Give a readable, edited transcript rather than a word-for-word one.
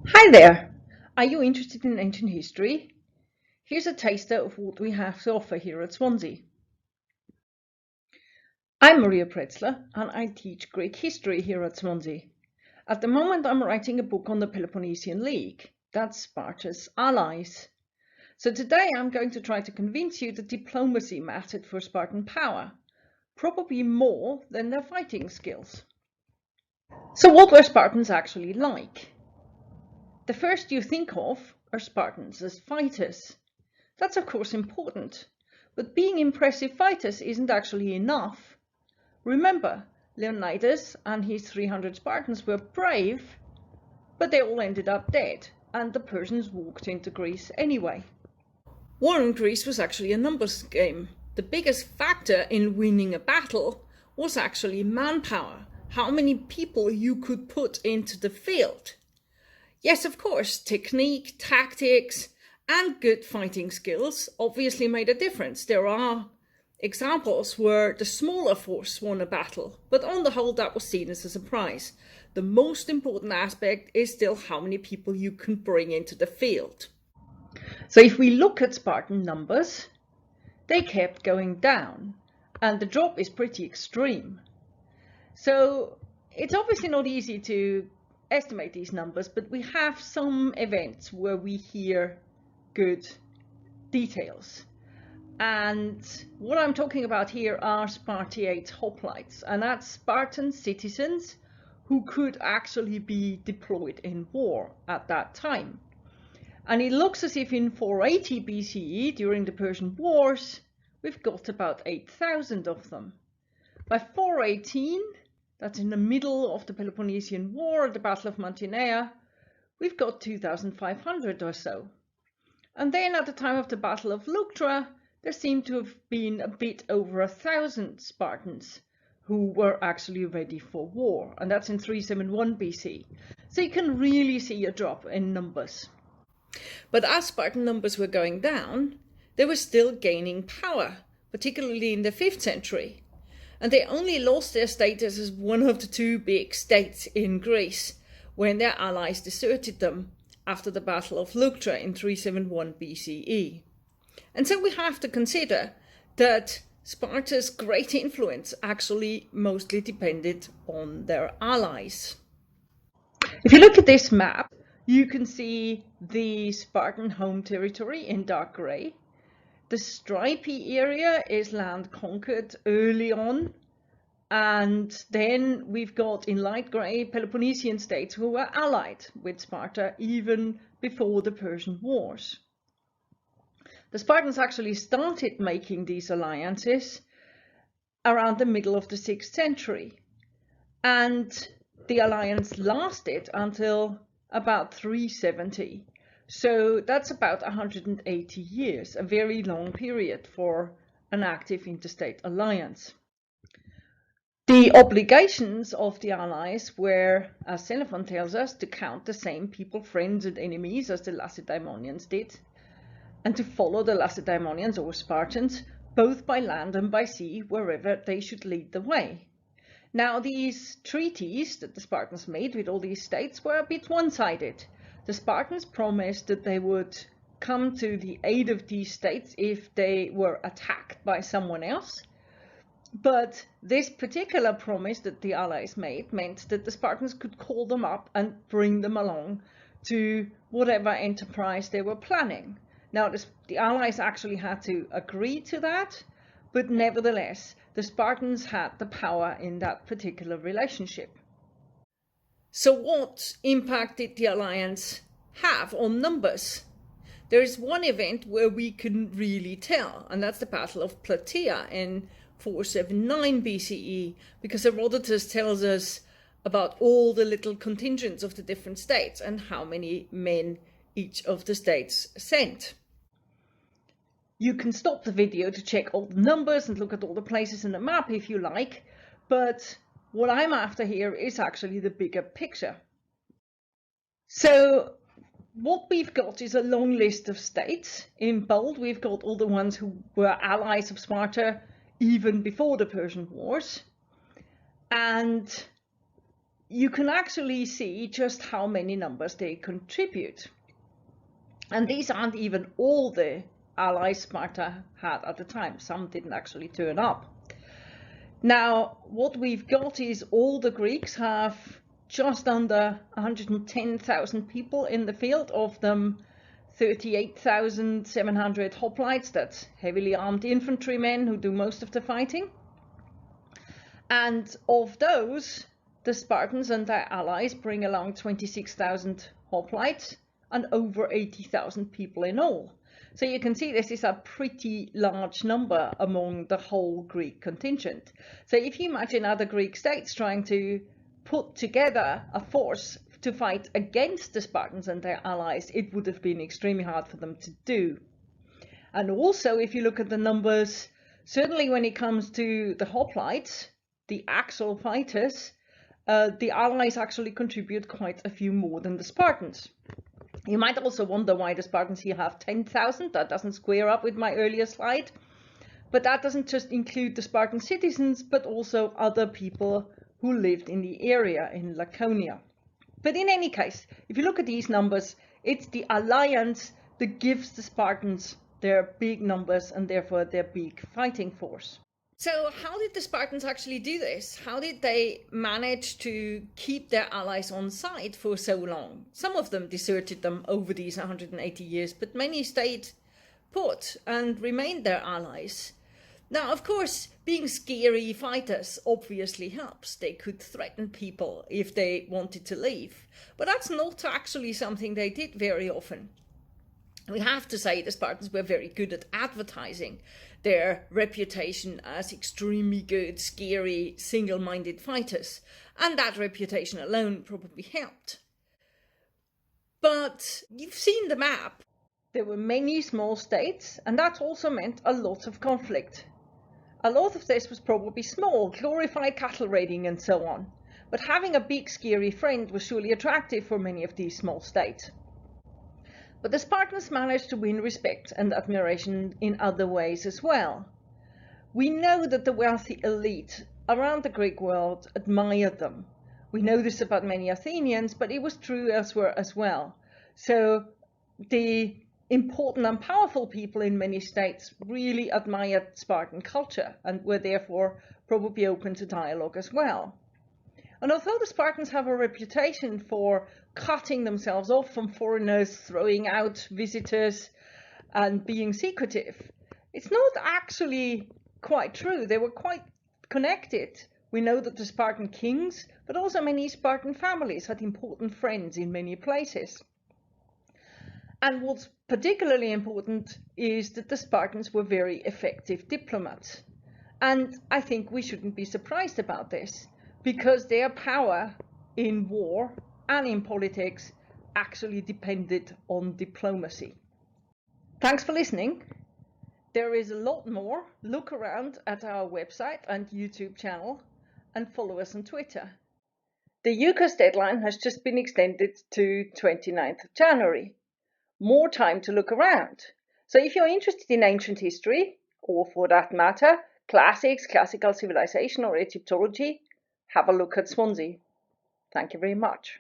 Hi there! Are you interested in ancient history? Here's a taster of what we have to offer here at Swansea. I'm Maria Pretzler and I teach Greek history here at Swansea. At the moment I'm writing a book on the Peloponnesian League, that's Sparta's allies. So today I'm going to try to convince you that diplomacy mattered for Spartan power, probably more than their fighting skills. So what were Spartans actually like? The first you think of are Spartans as fighters. That's of course important, but being impressive fighters isn't actually enough. Remember, Leonidas and his 300 Spartans were brave, but they all ended up dead, and the Persians walked into Greece anyway. War in Greece was actually a numbers game. The biggest factor in winning a battle was actually manpower, how many people you could put into the field. Yes, of course, technique, tactics, and good fighting skills obviously made a difference. There are examples where the smaller force won a battle, but on the whole that was seen as a surprise. The most important aspect is still how many people you can bring into the field. So if we look at Spartan numbers, they kept going down, and the drop is pretty extreme. So it's obviously not easy to estimate these numbers, but we have some events where we hear good details. And what I'm talking about here are Spartiate hoplites, and that's Spartan citizens who could actually be deployed in war at that time. And it looks as if in 480 BCE, during the Persian Wars, we've got about 8,000 of them. By 418, that's in the middle of the Peloponnesian War, the Battle of Mantinea, we've got 2,500 or so. And then at the time of the Battle of Leuctra, there seemed to have been a bit over 1,000 Spartans who were actually ready for war, and that's in 371 BC. So you can really see a drop in numbers. But as Spartan numbers were going down, they were still gaining power, particularly in the 5th century. And they only lost their status as one of the two big states in Greece when their allies deserted them after the Battle of Leuctra in 371 BCE. And so we have to consider that Sparta's great influence actually mostly depended on their allies. If you look at this map, you can see the Spartan home territory in dark grey. The stripy area is land conquered early on, and then we've got in light grey Peloponnesian states who were allied with Sparta even before the Persian Wars. The Spartans actually started making these alliances around the middle of the 6th century, and the alliance lasted until about 370. So that's about 180 years, a very long period for an active interstate alliance. The obligations of the allies were, as Xenophon tells us, to count the same people, friends and enemies as the Lacedaemonians did, and to follow the Lacedaemonians or Spartans, both by land and by sea, wherever they should lead the way. Now, these treaties that the Spartans made with all these states were a bit one-sided. The Spartans promised that they would come to the aid of these states if they were attacked by someone else. But this particular promise that the allies made meant that the Spartans could call them up and bring them along to whatever enterprise they were planning. Now, the allies actually had to agree to that, but nevertheless, the Spartans had the power in that particular relationship. So what impact did the alliance have on numbers? There is one event where we can really tell, and that's the Battle of Plataea in 479 BCE, because Herodotus tells us about all the little contingents of the different states and how many men each of the states sent. You can stop the video to check all the numbers and look at all the places in the map if you like, but what I'm after here is actually the bigger picture. So what we've got is a long list of states. In bold, we've got all the ones who were allies of Sparta even before the Persian Wars. And you can actually see just how many numbers they contribute. And these aren't even all the allies Sparta had at the time. Some didn't actually turn up. Now, what we've got is all the Greeks have just under 110,000 people in the field, of them 38,700 hoplites, that's heavily armed infantrymen who do most of the fighting. And of those, the Spartans and their allies bring along 26,000 hoplites and over 80,000 people in all. So you can see this is a pretty large number among the whole Greek contingent. So if you imagine other Greek states trying to put together a force to fight against the Spartans and their allies, it would have been extremely hard for them to do. And also, if you look at the numbers, certainly when it comes to the hoplites, the actual fighters, the allies actually contribute quite a few more than the Spartans. You might also wonder why the Spartans here have 10,000. That doesn't square up with my earlier slide. But that doesn't just include the Spartan citizens, but also other people who lived in the area in Laconia. But in any case, if you look at these numbers, it's the alliance that gives the Spartans their big numbers and therefore their big fighting force. So how did the Spartans actually do this? How did they manage to keep their allies on side for so long? Some of them deserted them over these 180 years, but many stayed put and remained their allies. Now, of course, being scary fighters obviously helps. They could threaten people if they wanted to leave. But that's not actually something they did very often. We have to say the Spartans were very good at advertising their reputation as extremely good, scary, single-minded fighters, and that reputation alone probably helped. But you've seen the map. There were many small states, and that also meant a lot of conflict. A lot of this was probably small, glorified cattle raiding and so on, but having a big, scary friend was surely attractive for many of these small states. But the Spartans managed to win respect and admiration in other ways as well. We know that the wealthy elite around the Greek world admired them. We know this about many Athenians, but it was true elsewhere as well. So the important and powerful people in many states really admired Spartan culture and were therefore probably open to dialogue as well. And although the Spartans have a reputation for cutting themselves off from foreigners, throwing out visitors, and being secretive, it's not actually quite true. They were quite connected. We know that the Spartan kings, but also many Spartan families, had important friends in many places. And what's particularly important is that the Spartans were very effective diplomats. And I think we shouldn't be surprised about this, because their power in war and in politics actually depended on diplomacy. Thanks for listening. There is a lot more. Look around at our website and YouTube channel and follow us on Twitter. The UCAS deadline has just been extended to 29th of January. More time to look around. So if you're interested in ancient history, or for that matter, classics, classical civilization or Egyptology, have a look at Swansea. Thank you very much.